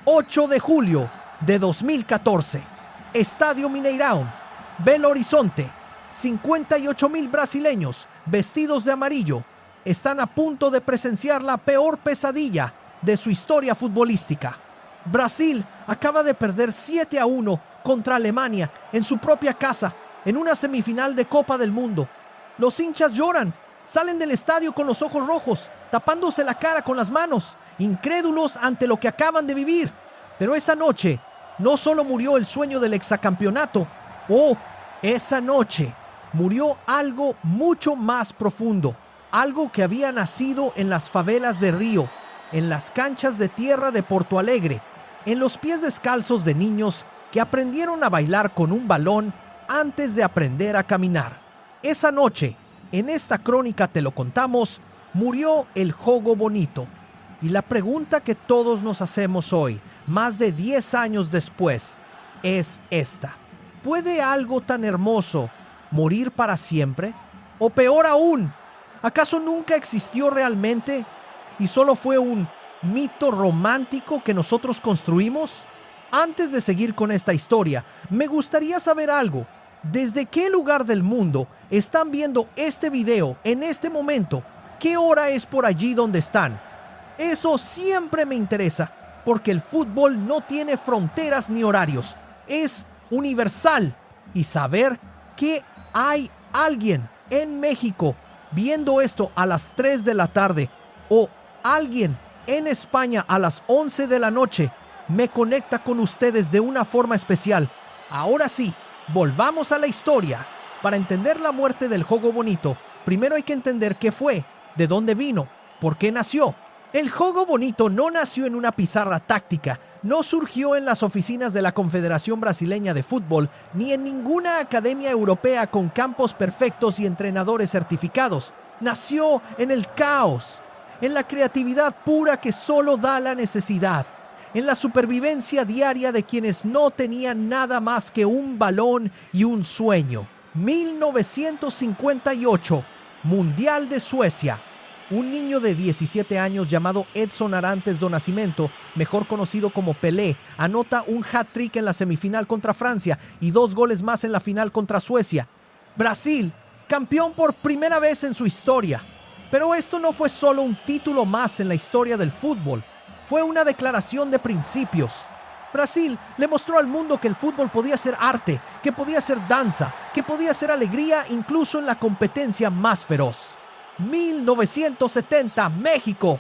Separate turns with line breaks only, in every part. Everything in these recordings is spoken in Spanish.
8 de julio de 2014, Estadio Mineirão, Belo Horizonte. 58,000 brasileños vestidos de amarillo están a punto de presenciar la peor pesadilla de su historia futbolística. Brasil acaba de perder 7-1 contra Alemania en su propia casa en una semifinal de Copa del Mundo. Los hinchas lloran, salen del estadio con los ojos rojos, tapándose la cara con las manos, incrédulos ante lo que acaban de vivir. Pero esa noche no solo murió el sueño del hexacampeonato, esa noche murió algo mucho más profundo, algo que había nacido en las favelas de Río, en las canchas de tierra de Porto Alegre, en los pies descalzos de niños que aprendieron a bailar con un balón antes de aprender a caminar. Esa noche, en esta crónica te lo contamos, murió el Jogo Bonito. Y la pregunta que todos nos hacemos hoy, más de 10 años después, es esta: ¿puede algo tan hermoso morir para siempre? O peor aún, ¿acaso nunca existió realmente y solo fue un mito romántico que nosotros construimos? Antes de seguir con esta historia, me gustaría saber algo. ¿Desde qué lugar del mundo están viendo este video en este momento? ¿Qué hora es por allí donde están? Eso siempre me interesa, porque el fútbol no tiene fronteras ni horarios. Es universal. Y saber que hay alguien en México viendo esto a las 3 de la tarde o alguien en España a las 11 de la noche me conecta con ustedes de una forma especial. Ahora sí, volvamos a la historia. Para entender la muerte del Jogo Bonito, primero hay que entender qué fue, de dónde vino, por qué nació. El Jogo Bonito no nació en una pizarra táctica, no surgió en las oficinas de la Confederación Brasileña de Fútbol, ni en ninguna academia europea con campos perfectos y entrenadores certificados. Nació en el caos, en la creatividad pura que solo da la necesidad, en la supervivencia diaria de quienes no tenían nada más que un balón y un sueño. 1958, Mundial de Suecia. Un niño de 17 años llamado Edson Arantes do Nascimento, mejor conocido como Pelé, anota un hat-trick en la semifinal contra Francia y 2 goles más en la final contra Suecia. Brasil, campeón por primera vez en su historia. Pero esto no fue solo un título más en la historia del fútbol, fue una declaración de principios. Brasil le mostró al mundo que el fútbol podía ser arte, que podía ser danza, que podía ser alegría incluso en la competencia más feroz. 1970, México.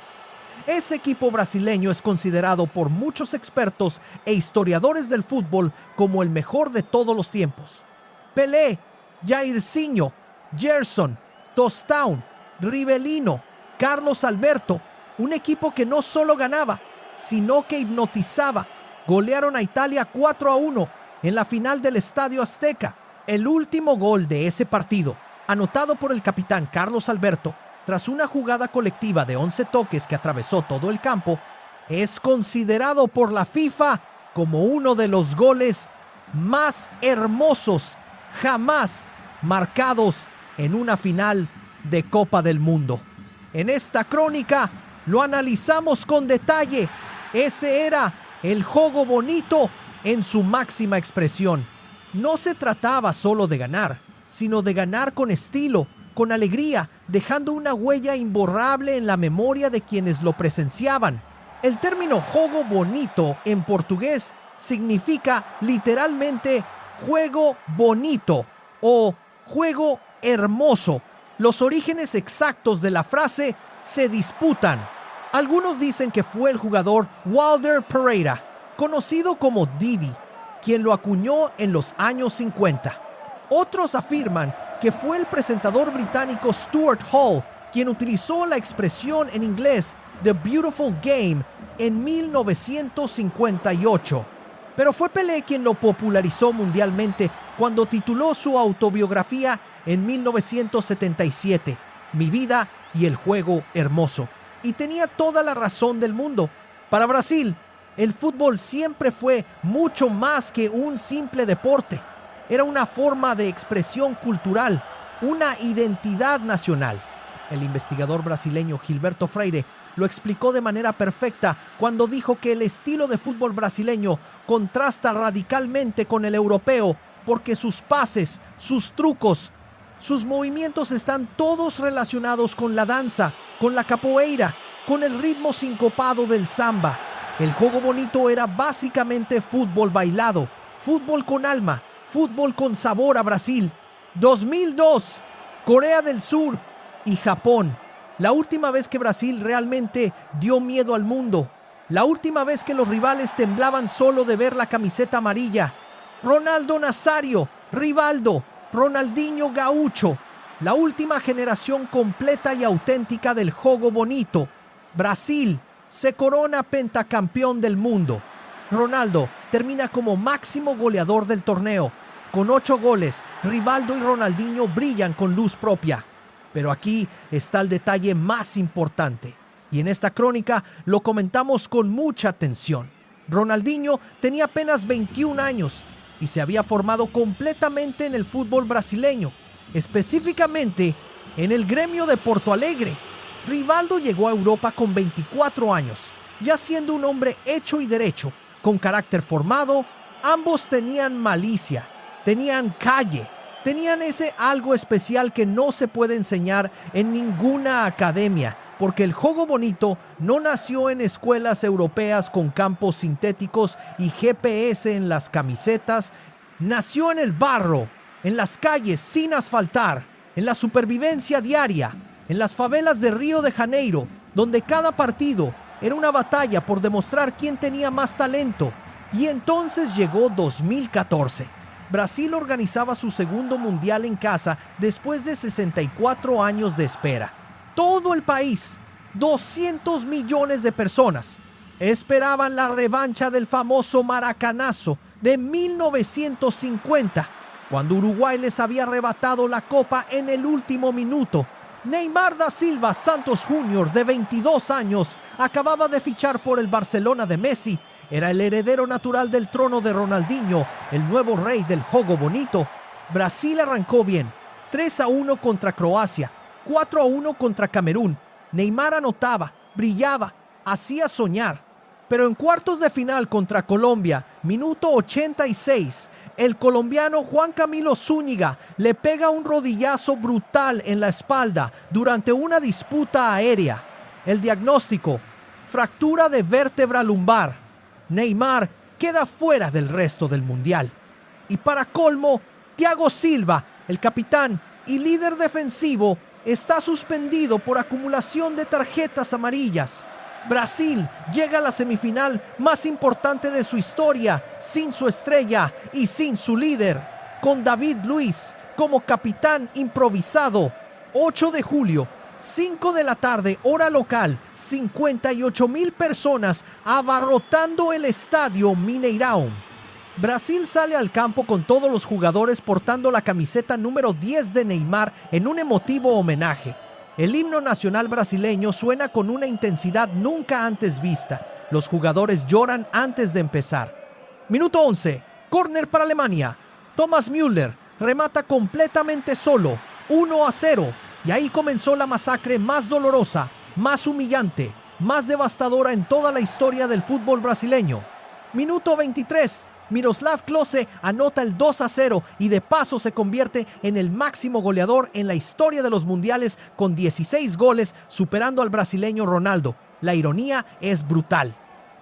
Ese equipo brasileño es considerado por muchos expertos e historiadores del fútbol como el mejor de todos los tiempos. Pelé, Jairzinho, Gerson, Tostão, Rivelino, Carlos Alberto, un equipo que no solo ganaba, sino que hipnotizaba. Golearon a Italia 4-1 en la final del Estadio Azteca. El último gol de ese partido, anotado por el capitán Carlos Alberto, tras una jugada colectiva de 11 toques que atravesó todo el campo, es considerado por la FIFA como uno de los goles más hermosos jamás marcados en una final de Copa del Mundo. En esta crónica lo analizamos con detalle. Ese era el Jogo Bonito en su máxima expresión. No se trataba solo de ganar, sino de ganar con estilo, con alegría, dejando una huella imborrable en la memoria de quienes lo presenciaban. El término Jogo Bonito en portugués significa literalmente juego bonito o juego hermoso. Los orígenes exactos de la frase se disputan. Algunos dicen que fue el jugador Walter Pereira, conocido como Didi, quien lo acuñó en los años 50. Otros afirman que fue el presentador británico Stuart Hall quien utilizó la expresión en inglés The Beautiful Game en 1958. Pero fue Pelé quien lo popularizó mundialmente cuando tituló su autobiografía en 1977, Mi vida y el juego hermoso. Y tenía toda la razón del mundo. Para Brasil, el fútbol siempre fue mucho más que un simple deporte. Era una forma de expresión cultural, una identidad nacional. El investigador brasileño Gilberto Freire lo explicó de manera perfecta cuando dijo que el estilo de fútbol brasileño contrasta radicalmente con el europeo porque sus pases, sus trucos, sus movimientos están todos relacionados con la danza, con la capoeira, con el ritmo sincopado del samba. El juego bonito era básicamente fútbol bailado, fútbol con alma, fútbol con sabor a Brasil. 2002, Corea del Sur y Japón. La última vez que Brasil realmente dio miedo al mundo. La última vez que los rivales temblaban solo de ver la camiseta amarilla. Ronaldo Nazário, Rivaldo, Ronaldinho Gaúcho. La última generación completa y auténtica del juego bonito. Brasil se corona pentacampeón del mundo. Ronaldo termina como máximo goleador del torneo. Con 8 goles, Rivaldo y Ronaldinho brillan con luz propia. Pero aquí está el detalle más importante. Y en esta crónica lo comentamos con mucha atención. Ronaldinho tenía apenas 21 años y se había formado completamente en el fútbol brasileño, específicamente en el gremio de Porto Alegre. Rivaldo llegó a Europa con 24 años, ya siendo un hombre hecho y derecho, con carácter formado. Ambos tenían malicia, tenían calle, tenían ese algo especial que no se puede enseñar en ninguna academia, porque el juego bonito no nació en escuelas europeas con campos sintéticos y GPS en las camisetas. Nació en el barro, en las calles sin asfaltar, en la supervivencia diaria, en las favelas de Río de Janeiro, donde cada partido era una batalla por demostrar quién tenía más talento. Y entonces llegó 2014. Brasil organizaba su segundo mundial en casa después de 64 años de espera. Todo el país, 200 millones de personas, esperaban la revancha del famoso Maracanazo de 1950, cuando Uruguay les había arrebatado la copa en el último minuto. Neymar da Silva Santos Jr., de 22 años, acababa de fichar por el Barcelona de Messi. Era el heredero natural del trono de Ronaldinho, el nuevo rey del juego bonito. Brasil arrancó bien, 3-1 contra Croacia, 4-1 contra Camerún. Neymar anotaba, brillaba, hacía soñar. Pero en cuartos de final contra Colombia, minuto 86, el colombiano Juan Camilo Zúñiga le pega un rodillazo brutal en la espalda durante una disputa aérea. El diagnóstico: fractura de vértebra lumbar. Neymar queda fuera del resto del mundial. Y para colmo, Thiago Silva, el capitán y líder defensivo, está suspendido por acumulación de tarjetas amarillas. Brasil llega a la semifinal más importante de su historia, sin su estrella y sin su líder, con David Luiz como capitán improvisado. 8 de julio, 5 de la tarde, hora local, 58,000 personas abarrotando el estadio Mineirão. Brasil sale al campo con todos los jugadores portando la camiseta número 10 de Neymar en un emotivo homenaje. El himno nacional brasileño suena con una intensidad nunca antes vista. Los jugadores lloran antes de empezar. Minuto 11, córner para Alemania. Thomas Müller remata completamente solo, 1-0. Y ahí comenzó la masacre más dolorosa, más humillante, más devastadora en toda la historia del fútbol brasileño. Minuto 23, Miroslav Klose anota el 2-0 y de paso se convierte en el máximo goleador en la historia de los mundiales con 16 goles, superando al brasileño Ronaldo. La ironía es brutal.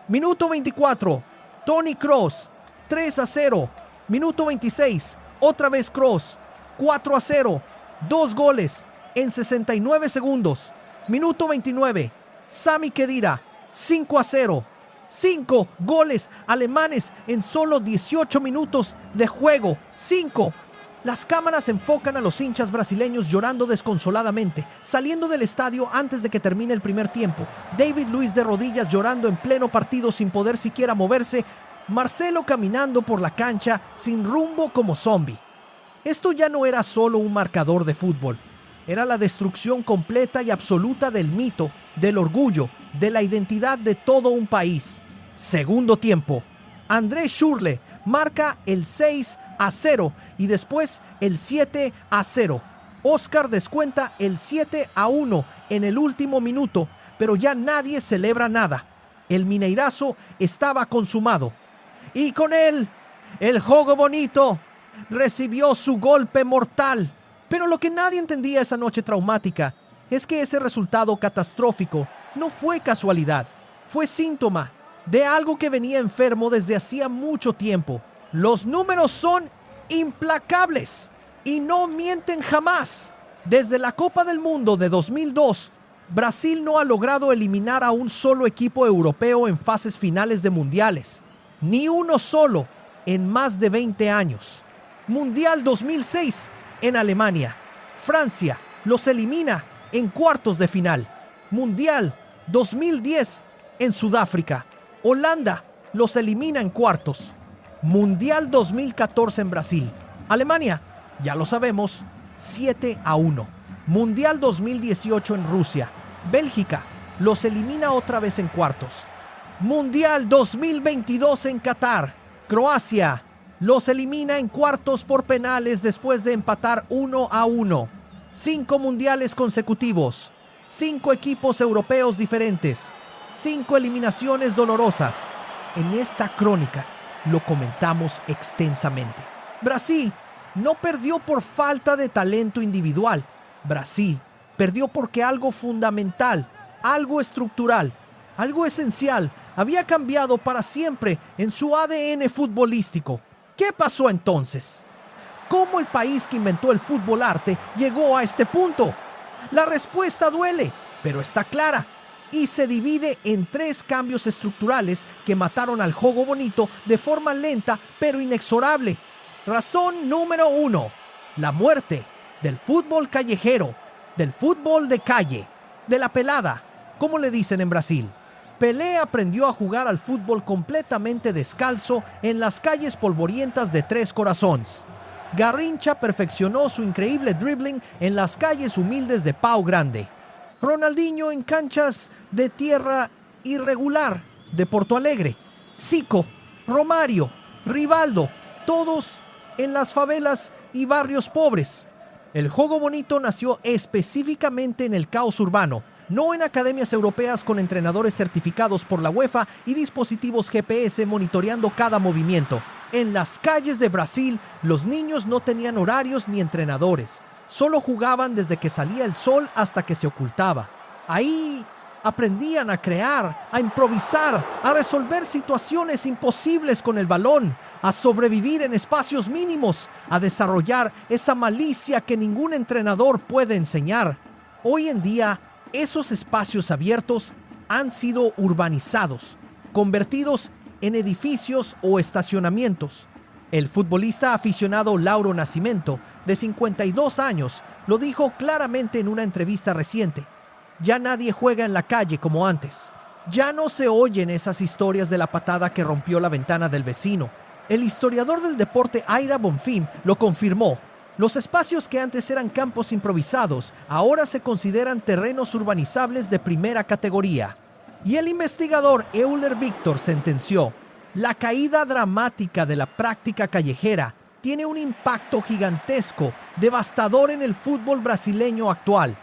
Minuto 24, Toni Kroos, 3-0. Minuto 26, otra vez Kroos, 4-0, 2 goles en 69 segundos. Minuto 29, Sami Khedira, 5-0. 5 goles alemanes en solo 18 minutos de juego. 5. Las cámaras enfocan a los hinchas brasileños llorando desconsoladamente, saliendo del estadio antes de que termine el primer tiempo. David Luiz de rodillas llorando en pleno partido sin poder siquiera moverse. Marcelo caminando por la cancha sin rumbo como zombie. Esto ya no era solo un marcador de fútbol. Era la destrucción completa y absoluta del mito, del orgullo, de la identidad de todo un país. Segundo tiempo. André Schürrle marca el 6-0 y después el 7-0. Oscar descuenta el 7-1 en el último minuto, pero ya nadie celebra nada. El Mineirazo estaba consumado. Y con él, el Jogo Bonito recibió su golpe mortal. Pero lo que nadie entendía esa noche traumática es que ese resultado catastrófico no fue casualidad. Fue síntoma de algo que venía enfermo desde hacía mucho tiempo. Los números son implacables y no mienten jamás. Desde la Copa del Mundo de 2002, Brasil no ha logrado eliminar a un solo equipo europeo en fases finales de mundiales. Ni uno solo en más de 20 años. Mundial 2006 en Alemania. Francia los elimina en cuartos de final. Mundial 2010 en Sudáfrica. Holanda los elimina en cuartos. Mundial 2014 en Brasil. Alemania, ya lo sabemos, 7-1. Mundial 2018 en Rusia. Bélgica los elimina otra vez en cuartos. Mundial 2022 en Qatar. Croacia los elimina en cuartos por penales después de empatar 1-1. 5 mundiales consecutivos. 5 equipos europeos diferentes. 5 eliminaciones dolorosas. En esta crónica lo comentamos extensamente. Brasil no perdió por falta de talento individual. Brasil perdió porque algo fundamental, algo estructural, algo esencial había cambiado para siempre en su ADN futbolístico. ¿Qué pasó entonces? ¿Cómo el país que inventó el fútbol arte llegó a este punto? La respuesta duele, pero está clara. Y se divide en 3 cambios estructurales que mataron al Jogo Bonito de forma lenta pero inexorable. Razón número 1. La muerte del fútbol callejero, del fútbol de calle, de la pelada, como le dicen en Brasil. Pelé aprendió a jugar al fútbol completamente descalzo en las calles polvorientas de Tres Corazones. Garrincha perfeccionó su increíble dribbling en las calles humildes de Pau Grande. Ronaldinho en canchas de tierra irregular de Porto Alegre. Zico, Romario, Rivaldo, todos en las favelas y barrios pobres. El Jogo Bonito nació específicamente en el caos urbano, no en academias europeas con entrenadores certificados por la UEFA y dispositivos GPS monitoreando cada movimiento. En las calles de Brasil, los niños no tenían horarios ni entrenadores. Solo jugaban desde que salía el sol hasta que se ocultaba. Ahí aprendían a crear, a improvisar, a resolver situaciones imposibles con el balón, a sobrevivir en espacios mínimos, a desarrollar esa malicia que ningún entrenador puede enseñar. Hoy en día, esos espacios abiertos han sido urbanizados, convertidos en edificios o estacionamientos. El futbolista aficionado Lauro Nascimento, de 52 años, lo dijo claramente en una entrevista reciente. Ya nadie juega en la calle como antes. Ya no se oyen esas historias de la patada que rompió la ventana del vecino. El historiador del deporte Aira Bonfim lo confirmó. Los espacios que antes eran campos improvisados, ahora se consideran terrenos urbanizables de primera categoría. Y el investigador Euler Víctor sentenció: la caída dramática de la práctica callejera tiene un impacto gigantesco, devastador en el fútbol brasileño actual.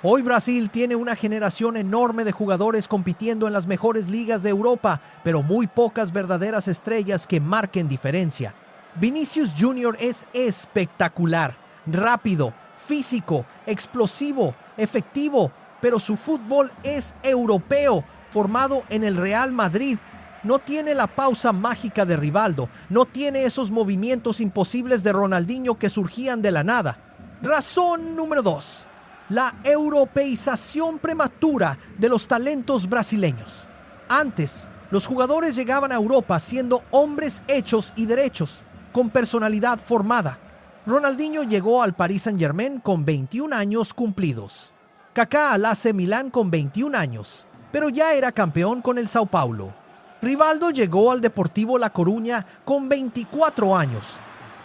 Hoy Brasil tiene una generación enorme de jugadores compitiendo en las mejores ligas de Europa, pero muy pocas verdaderas estrellas que marquen diferencia. Vinicius Jr. es espectacular, rápido, físico, explosivo, efectivo, pero su fútbol es europeo, formado en el Real Madrid. No tiene la pausa mágica de Rivaldo, no tiene esos movimientos imposibles de Ronaldinho que surgían de la nada. Razón número 2. La europeización prematura de los talentos brasileños. Antes, los jugadores llegaban a Europa siendo hombres hechos y derechos, con personalidad formada. Ronaldinho llegó al Paris Saint-Germain con 21 años cumplidos. Kaká al AC Milán con 21 años, pero ya era campeón con el Sao Paulo. Rivaldo llegó al Deportivo La Coruña con 24 años.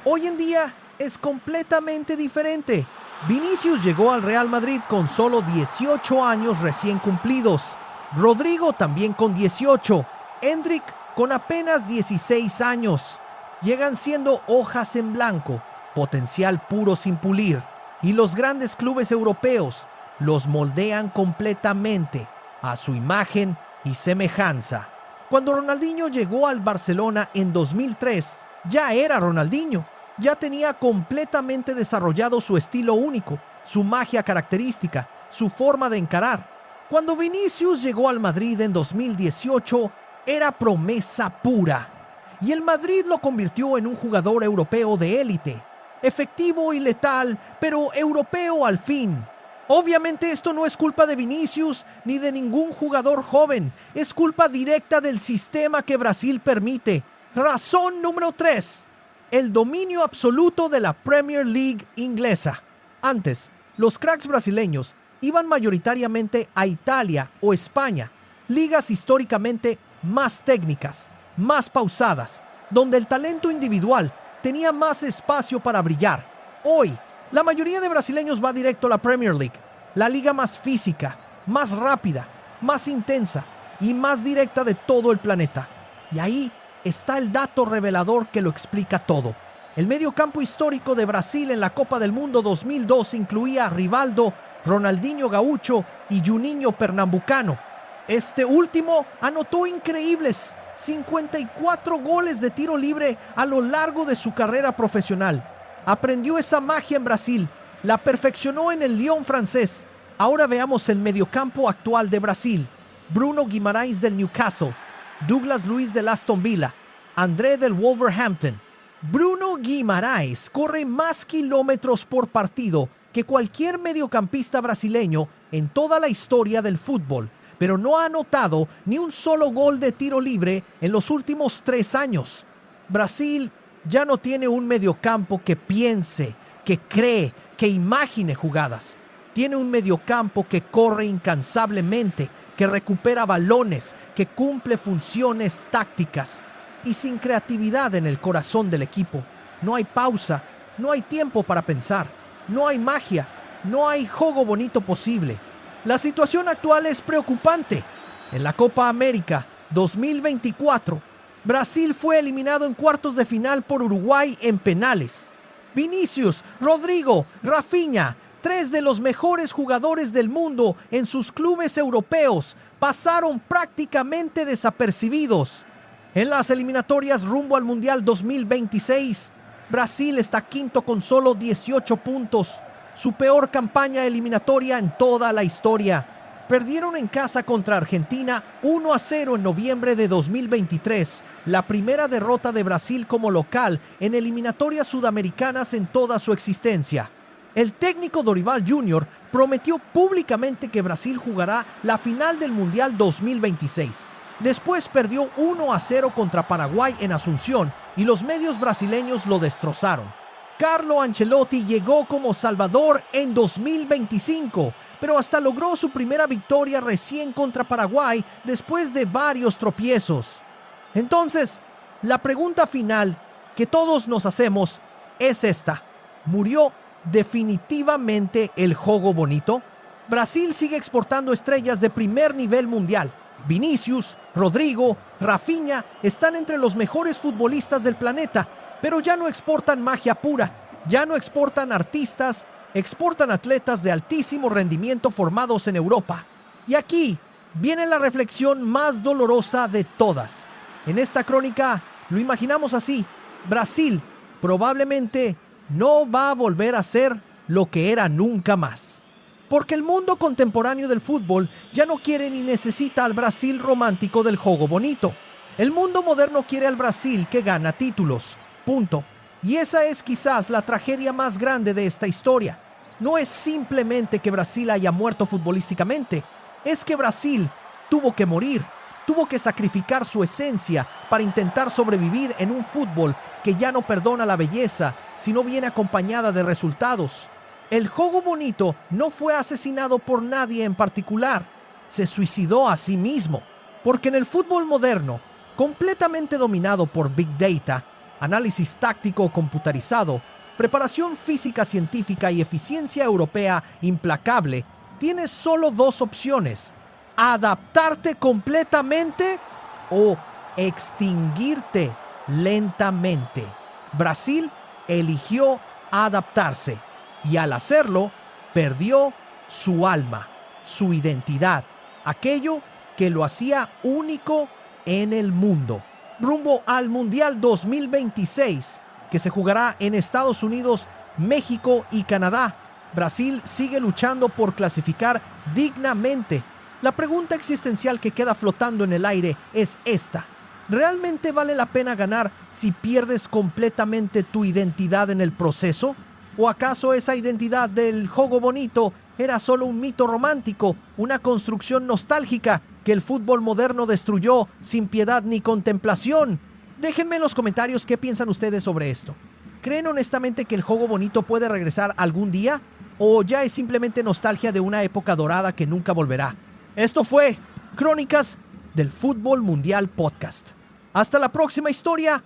Hoy en día es completamente diferente. Vinicius llegó al Real Madrid con solo 18 años recién cumplidos. Rodrigo también con 18. Endrick con apenas 16 años. Llegan siendo hojas en blanco, potencial puro sin pulir. Y los grandes clubes europeos los moldean completamente a su imagen y semejanza. Cuando Ronaldinho llegó al Barcelona en 2003, ya era Ronaldinho. Ya tenía completamente desarrollado su estilo único, su magia característica, su forma de encarar. Cuando Vinicius llegó al Madrid en 2018, era promesa pura. Y el Madrid lo convirtió en un jugador europeo de élite. Efectivo y letal, pero europeo al fin. Obviamente esto no es culpa de Vinicius ni de ningún jugador joven. Es culpa directa del sistema que Brasil permite. Razón número 3. El dominio absoluto de la Premier League inglesa. Antes, los cracks brasileños iban mayoritariamente a Italia o España, ligas históricamente más técnicas, más pausadas, donde el talento individual tenía más espacio para brillar. Hoy, la mayoría de brasileños va directo a la Premier League, la liga más física, más rápida, más intensa y más directa de todo el planeta. Y ahí está el dato revelador que lo explica todo. El mediocampo histórico de Brasil en la Copa del Mundo 2002 incluía a Rivaldo, Ronaldinho Gaúcho y Juninho Pernambucano. Este último anotó increíbles 54 goles de tiro libre a lo largo de su carrera profesional. Aprendió esa magia en Brasil, la perfeccionó en el Lyon francés. Ahora veamos el mediocampo actual de Brasil. Bruno Guimarães del Newcastle, Douglas Luiz del Aston Villa, André del Wolverhampton. Bruno Guimarães corre más kilómetros por partido que cualquier mediocampista brasileño en toda la historia del fútbol, pero no ha anotado ni un solo gol de tiro libre en los últimos 3 años. Brasil ya no tiene un mediocampo que piense, que cree, que imagine jugadas. Tiene un mediocampo que corre incansablemente, que recupera balones, que cumple funciones tácticas. Y sin creatividad en el corazón del equipo, no hay pausa, no hay tiempo para pensar, no hay magia, no hay juego bonito posible. La situación actual es preocupante. En la Copa América 2024, Brasil fue eliminado en cuartos de final por Uruguay en penales. Vinicius, Rodrigo, Rafinha, 3 de los mejores jugadores del mundo en sus clubes europeos, pasaron prácticamente desapercibidos. En las eliminatorias rumbo al Mundial 2026, Brasil está quinto con solo 18 puntos, su peor campaña eliminatoria en toda la historia. Perdieron en casa contra Argentina 1-0 en noviembre de 2023, la primera derrota de Brasil como local en eliminatorias sudamericanas en toda su existencia. El técnico Dorival Jr. prometió públicamente que Brasil jugará la final del Mundial 2026. Después perdió 1-0 contra Paraguay en Asunción y los medios brasileños lo destrozaron. Carlo Ancelotti llegó como salvador en 2025, pero hasta logró su primera victoria recién contra Paraguay después de varios tropiezos. Entonces, la pregunta final que todos nos hacemos es esta: ¿murió definitivamente el juego bonito? Brasil sigue exportando estrellas de primer nivel mundial. Vinicius, Rodrigo, Rafinha están entre los mejores futbolistas del planeta, pero ya no exportan magia pura, ya no exportan artistas, exportan atletas de altísimo rendimiento formados en Europa. Y aquí viene la reflexión más dolorosa de todas. En esta crónica lo imaginamos así: Brasil probablemente no va a volver a ser lo que era nunca más. Porque el mundo contemporáneo del fútbol ya no quiere ni necesita al Brasil romántico del juego bonito. El mundo moderno quiere al Brasil que gana títulos. Punto. Y esa es quizás la tragedia más grande de esta historia. No es simplemente que Brasil haya muerto futbolísticamente, es que Brasil tuvo que morir, tuvo que sacrificar su esencia para intentar sobrevivir en un fútbol que ya no perdona la belleza si no viene acompañada de resultados. El juego bonito no fue asesinado por nadie en particular, se suicidó a sí mismo, porque en el fútbol moderno, completamente dominado por Big Data, análisis táctico computarizado, preparación física científica y eficiencia europea implacable, tienes solo 2 opciones: adaptarte completamente o extinguirte lentamente. Brasil eligió adaptarse. y al hacerlo, perdió su alma, su identidad, aquello que lo hacía único en el mundo. Rumbo al Mundial 2026, que se jugará en Estados Unidos, México y Canadá, Brasil sigue luchando por clasificar dignamente. La pregunta existencial que queda flotando en el aire es esta: ¿realmente vale la pena ganar si pierdes completamente tu identidad en el proceso? ¿O acaso esa identidad del juego bonito era solo un mito romántico, una construcción nostálgica que el fútbol moderno destruyó sin piedad ni contemplación? Déjenme en los comentarios qué piensan ustedes sobre esto. ¿Creen honestamente que el juego bonito puede regresar algún día? ¿O ya es simplemente nostalgia de una época dorada que nunca volverá? Esto fue Crónicas del Fútbol Mundial Podcast. Hasta la próxima historia.